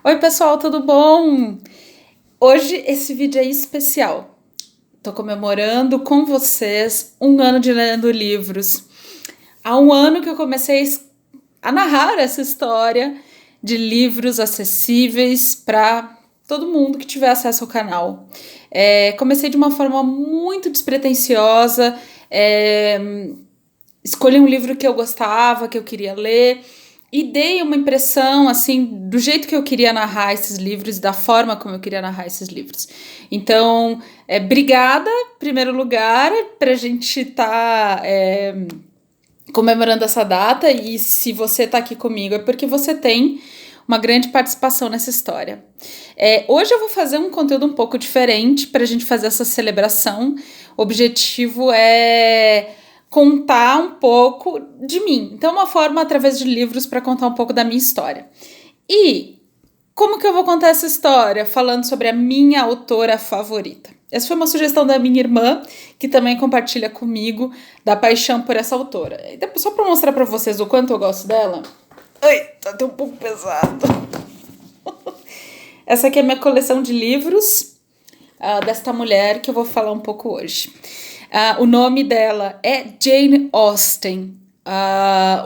Oi, pessoal, tudo bom? Hoje esse vídeo é especial. Tô comemorando com vocês um ano de lendo livros. Há um ano que eu comecei a narrar essa história de livros acessíveis para todo mundo que tiver acesso ao canal. Comecei de uma forma muito despretensiosa, escolhi um livro que eu gostava, que eu queria ler e dei uma impressão assim do jeito que eu queria narrar esses livros, da forma como eu queria narrar esses livros. Então, obrigada, em primeiro lugar, para a gente estar comemorando essa data. E se você está aqui comigo é porque você tem uma grande participação nessa história. Hoje eu vou fazer um conteúdo um pouco diferente para a gente fazer essa celebração. O objetivo é contar um pouco de mim. Então, uma forma através de livros para contar um pouco da minha história. E como que eu vou contar essa história? Falando sobre a minha autora favorita. Essa foi uma sugestão da minha irmã, que também compartilha comigo da paixão por essa autora. Só para mostrar para vocês o quanto eu gosto dela. Ai, tá até um pouco pesado. Essa aqui é a minha coleção de livros desta mulher que eu vou falar um pouco hoje. O nome dela é Jane Austen,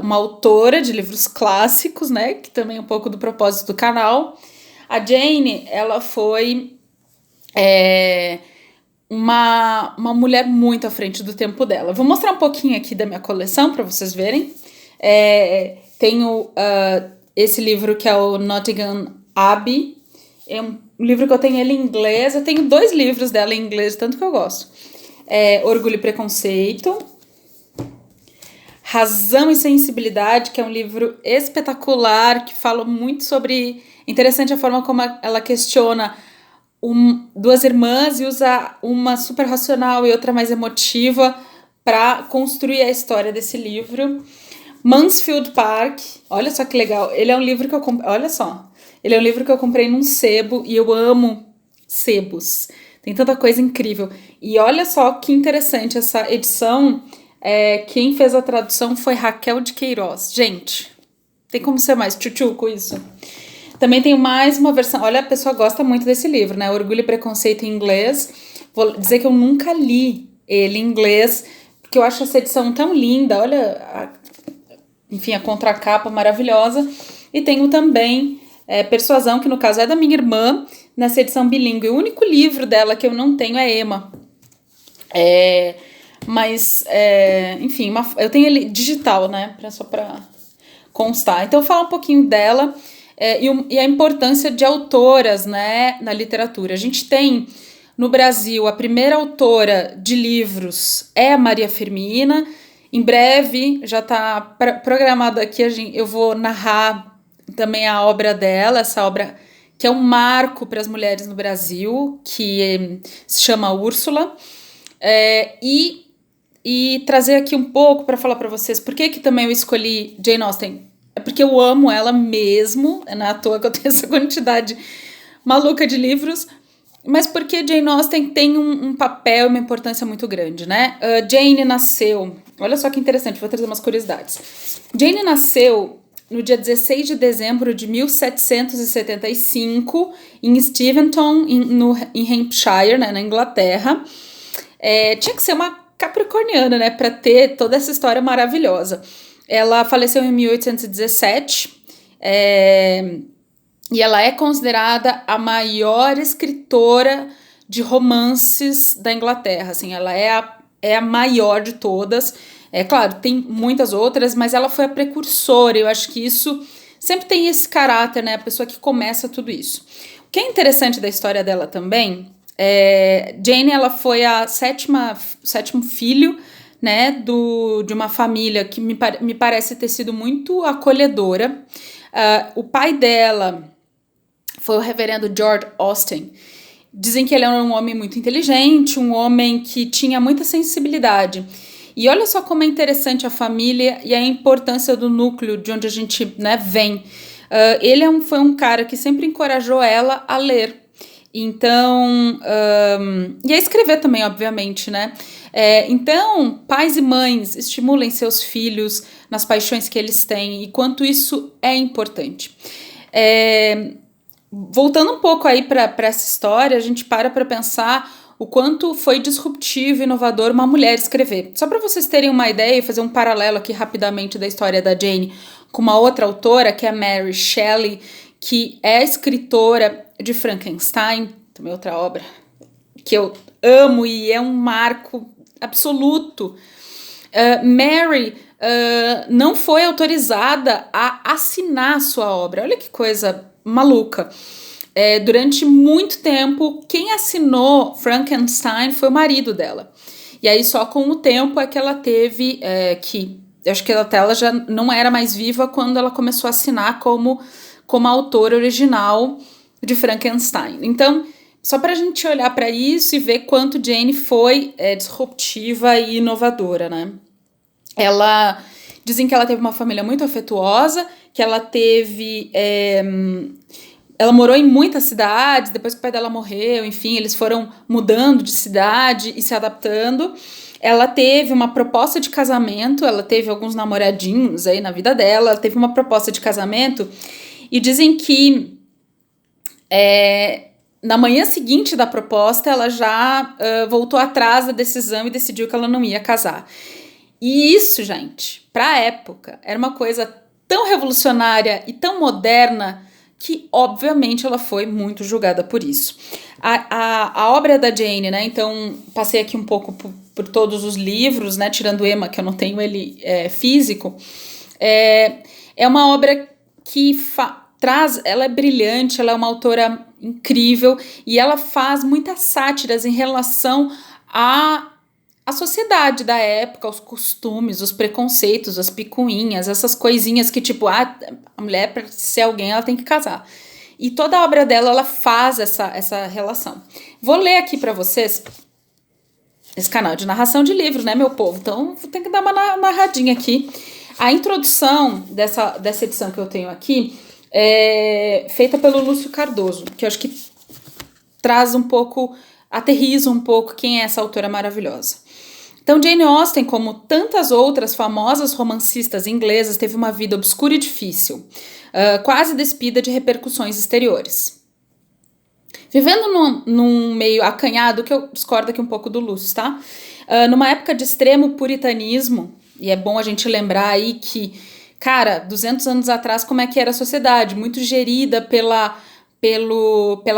uma autora de livros clássicos, né? Que também é um pouco do propósito do canal. A Jane, ela foi uma mulher muito à frente do tempo dela. Vou mostrar um pouquinho aqui da minha coleção para vocês verem. Tenho esse livro que é o Nottingham Abbey. É um livro que eu tenho ele em inglês. Eu tenho 2 livros dela em inglês, tanto que eu gosto. Orgulho e Preconceito. Razão e Sensibilidade, que é um livro espetacular, que fala muito sobre... Interessante a forma como ela questiona 2 irmãs e usa uma super racional e outra mais emotiva para construir a história desse livro. Mansfield Park, olha só que legal. Ele é um livro que eu comprei... Olha só. Ele é um livro que eu comprei num sebo e eu amo sebos. Tem tanta coisa incrível. E olha só que interessante essa edição. Quem fez a tradução foi Raquel de Queiroz. Gente, tem como ser mais tchutchuco isso? Também tem mais uma versão. Olha, a pessoa gosta muito desse livro, né? Orgulho e Preconceito em inglês. Vou dizer que eu nunca li ele em inglês, porque eu acho essa edição tão linda. Olha, enfim, a contracapa maravilhosa. E tenho também Persuasão, que no caso é da minha irmã, nessa edição bilíngue. O único livro dela que eu não tenho é Emma. Enfim, eu tenho ele digital, né? Só para constar. Então, eu vou falar um pouquinho dela e a importância de autoras, né, na literatura. A gente tem no Brasil a primeira autora de livros é a Maria Firmina. Em breve já está programado aqui, eu vou narrar também a obra dela, essa obra que é um marco para as mulheres no Brasil, que se chama Úrsula. E trazer aqui um pouco para falar para vocês por que também eu escolhi Jane Austen. É porque eu amo ela mesmo, não é à toa que eu tenho essa quantidade maluca de livros, mas porque Jane Austen tem um papel e uma importância muito grande, né? Jane nasceu... Olha só que interessante, vou trazer umas curiosidades. Jane nasceu no dia 16 de dezembro de 1775, em Steventon, em Hampshire, né, na Inglaterra. Tinha que ser uma capricorniana, né, para ter toda essa história maravilhosa. Ela faleceu em 1817, e ela é considerada a maior escritora de romances da Inglaterra. Assim, ela é a maior de todas. Claro, tem muitas outras, mas ela foi a precursora. Eu acho que isso sempre tem esse caráter, né? A pessoa que começa tudo isso. O que é interessante da história dela também... Jane, ela foi a sétimo filho, né, de uma família que me parece ter sido muito acolhedora. O pai dela foi o reverendo George Austen. Dizem que ele era um homem muito inteligente, um homem que tinha muita sensibilidade. E olha só como é interessante a família e a importância do núcleo de onde a gente, né, vem. Ele foi um cara que sempre encorajou ela a ler. Então, e a escrever também, obviamente, né? Então, pais e mães estimulem seus filhos nas paixões que eles têm e quanto isso é importante. voltando um pouco aí para essa história, a gente para pensar o quanto foi disruptivo e inovador uma mulher escrever. Só para vocês terem uma ideia e fazer um paralelo aqui rapidamente da história da Jane com uma outra autora, que é a Mary Shelley, que é escritora de Frankenstein, também outra obra que eu amo e é um marco absoluto. Mary não foi autorizada a assinar sua obra. Olha que coisa maluca. Durante muito tempo, quem assinou Frankenstein foi o marido dela. E aí, só com o tempo é que ela teve acho que até ela já não era mais viva quando ela começou a assinar como autora original de Frankenstein. Então, só para a gente olhar para isso e ver quanto Jane foi disruptiva e inovadora, né? Dizem que ela teve uma família muito afetuosa, que ela teve... ela morou em muitas cidades, depois que o pai dela morreu, enfim, eles foram mudando de cidade e se adaptando. Ela teve uma proposta de casamento, ela teve alguns namoradinhos aí na vida dela, ela teve uma proposta de casamento e dizem que na manhã seguinte da proposta ela já voltou atrás da decisão e decidiu que ela não ia casar. E isso, gente, pra época, era uma coisa tão revolucionária e tão moderna que, obviamente, ela foi muito julgada por isso. A obra da Jane, né, então, passei aqui um pouco por todos os livros, né, tirando Emma, que eu não tenho ele físico, é uma obra que ela é brilhante, ela é uma autora incrível, e ela faz muitas sátiras em relação a sociedade da época, os costumes, os preconceitos, as picuinhas, essas coisinhas que tipo, a mulher para ser alguém ela tem que casar. E toda a obra dela, ela faz essa relação. Vou ler aqui para vocês esse canal de narração de livros, né, meu povo? Então, vou ter que dar uma narradinha aqui. A introdução dessa edição que eu tenho aqui é feita pelo Lúcio Cardoso, que eu acho que traz um pouco, aterriza um pouco quem é essa autora maravilhosa. Então, Jane Austen, como tantas outras famosas romancistas inglesas, teve uma vida obscura e difícil, quase despida de repercussões exteriores. Vivendo num meio acanhado, que eu discordo aqui um pouco do Lúcio, tá? Numa época de extremo puritanismo, e é bom a gente lembrar aí que, cara, 200 anos atrás, como é que era a sociedade? Muito gerida pela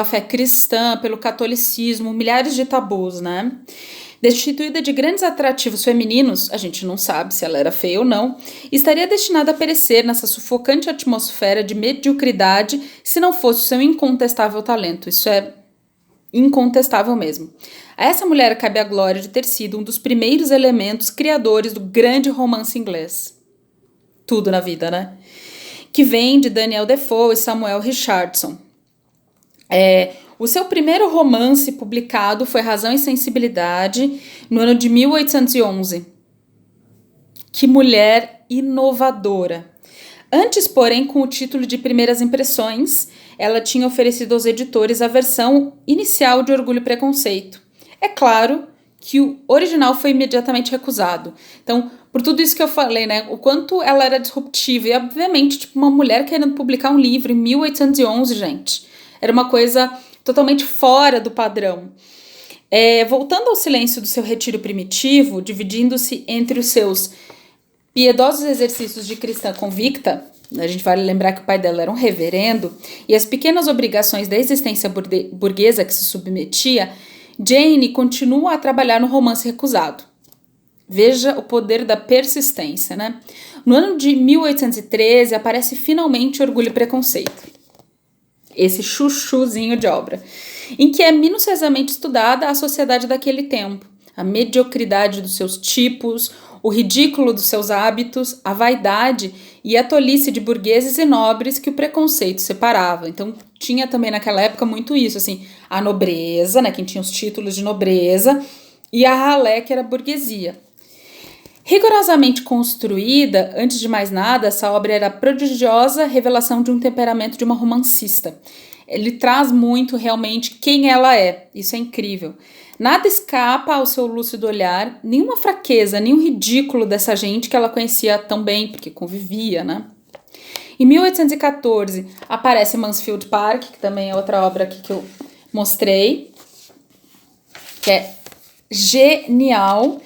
fé cristã, pelo catolicismo, milhares de tabus, né? Destituída de grandes atrativos femininos, a gente não sabe se ela era feia ou não, estaria destinada a perecer nessa sufocante atmosfera de mediocridade se não fosse o seu incontestável talento. Isso é incontestável mesmo. A essa mulher cabe a glória de ter sido um dos primeiros elementos criadores do grande romance inglês. Tudo na vida, né? Que vem de Daniel Defoe e Samuel Richardson. O seu primeiro romance publicado foi Razão e Sensibilidade, no ano de 1811. Que mulher inovadora! Antes, porém, com o título de Primeiras Impressões, ela tinha oferecido aos editores a versão inicial de Orgulho e Preconceito. É claro que o original foi imediatamente recusado. Então, por tudo isso que eu falei, né, o quanto ela era disruptiva, e obviamente, tipo, uma mulher querendo publicar um livro em 1811, gente, era uma coisa totalmente fora do padrão. Voltando ao silêncio do seu retiro primitivo, dividindo-se entre os seus piedosos exercícios de cristã convicta, a gente vai lembrar que o pai dela era um reverendo, e as pequenas obrigações da existência burguesa que se submetia, Jane continua a trabalhar no romance recusado. Veja o poder da persistência, né? No ano de 1813, aparece finalmente Orgulho e Preconceito. Esse chuchuzinho de obra, em que é minuciosamente estudada a sociedade daquele tempo, a mediocridade dos seus tipos, o ridículo dos seus hábitos, a vaidade e a tolice de burgueses e nobres que o preconceito separava. Então, tinha também naquela época muito isso, assim, a nobreza, né, quem tinha os títulos de nobreza, e a ralé, que era a burguesia. Rigorosamente construída, antes de mais nada, essa obra era a prodigiosa revelação de um temperamento de uma romancista. Ele traz muito realmente quem ela é, isso é incrível. Nada escapa ao seu lúcido olhar, nenhuma fraqueza, nenhum ridículo dessa gente que ela conhecia tão bem, porque convivia, né? Em 1814 aparece Mansfield Park, que também é outra obra aqui que eu mostrei, que é genial.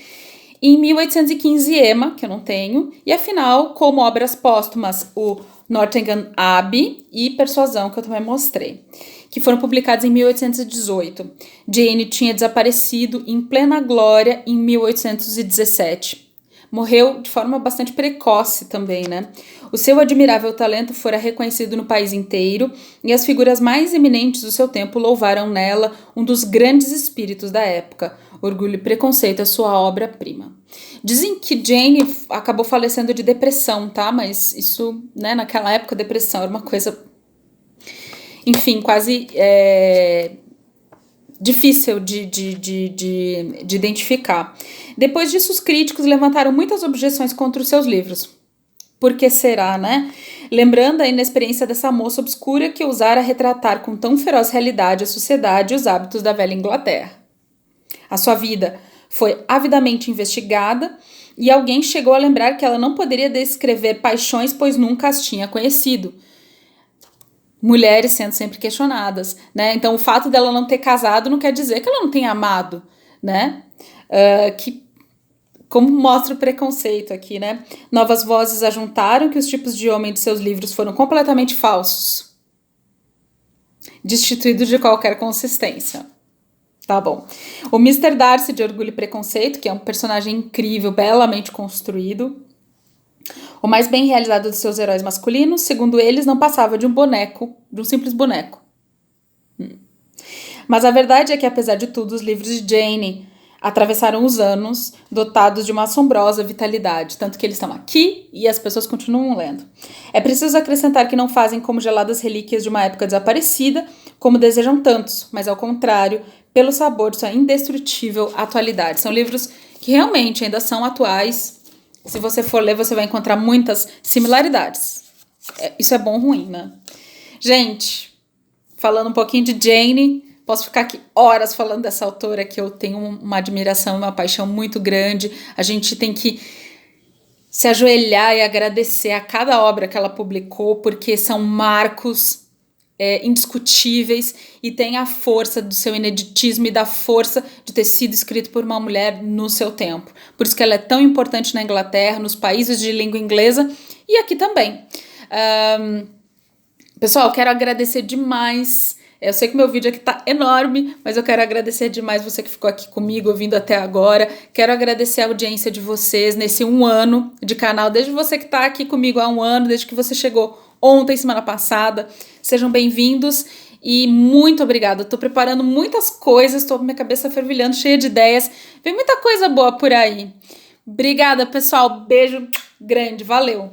Em 1815, Emma, que eu não tenho. E afinal, como obras póstumas, o Nottingham Abbey e Persuasão, que eu também mostrei, que foram publicados em 1818. Jane tinha desaparecido em plena glória em 1817. Morreu de forma bastante precoce também, né? O seu admirável talento fora reconhecido no país inteiro e as figuras mais eminentes do seu tempo louvaram nela um dos grandes espíritos da época. Orgulho e Preconceito é sua obra-prima. Dizem que Jane acabou falecendo de depressão, tá? Mas isso, né, naquela época, depressão era uma coisa, enfim, quase difícil de identificar. Depois disso, os críticos levantaram muitas objeções contra os seus livros. Por que será, né? Lembrando a inexperiência dessa moça obscura que ousara retratar com tão feroz realidade a sociedade e os hábitos da velha Inglaterra. A sua vida foi avidamente investigada e alguém chegou a lembrar que ela não poderia descrever paixões, pois nunca as tinha conhecido. Mulheres sendo sempre questionadas, né? Então, o fato dela não ter casado não quer dizer que ela não tenha amado, né? Como mostra o preconceito aqui, né? Novas vozes ajuntaram que os tipos de homem de seus livros foram completamente falsos, destituídos de qualquer consistência. Tá bom. O Mr. Darcy, de Orgulho e Preconceito, que é um personagem incrível, belamente construído, o mais bem realizado dos seus heróis masculinos, segundo eles, não passava de um boneco, de um simples boneco. Mas a verdade é que, apesar de tudo, os livros de Jane atravessaram os anos dotados de uma assombrosa vitalidade, tanto que eles estão aqui e as pessoas continuam lendo. É preciso acrescentar que não fazem como geladas relíquias de uma época desaparecida, como desejam tantos, mas ao contrário, pelo sabor de sua indestrutível atualidade. São livros que realmente ainda são atuais. Se você for ler, você vai encontrar muitas similaridades. Isso é bom ou ruim, né? Gente, falando um pouquinho de Jane, posso ficar aqui horas falando dessa autora que eu tenho uma admiração e uma paixão muito grande. A gente tem que se ajoelhar e agradecer a cada obra que ela publicou, porque são marcos indiscutíveis e tem a força do seu ineditismo e da força de ter sido escrito por uma mulher no seu tempo. Por isso que ela é tão importante na Inglaterra, nos países de língua inglesa e aqui também. Pessoal, quero agradecer demais. Eu sei que meu vídeo aqui tá enorme, mas eu quero agradecer demais você que ficou aqui comigo, ouvindo até agora. Quero agradecer a audiência de vocês nesse 1 ano de canal, desde você que tá aqui comigo há 1 ano, desde que você chegou ontem, semana passada. Sejam bem-vindos e muito obrigada. Eu tô preparando muitas coisas, tô com minha cabeça fervilhando, cheia de ideias. Vem muita coisa boa por aí. Obrigada, pessoal. Beijo grande. Valeu!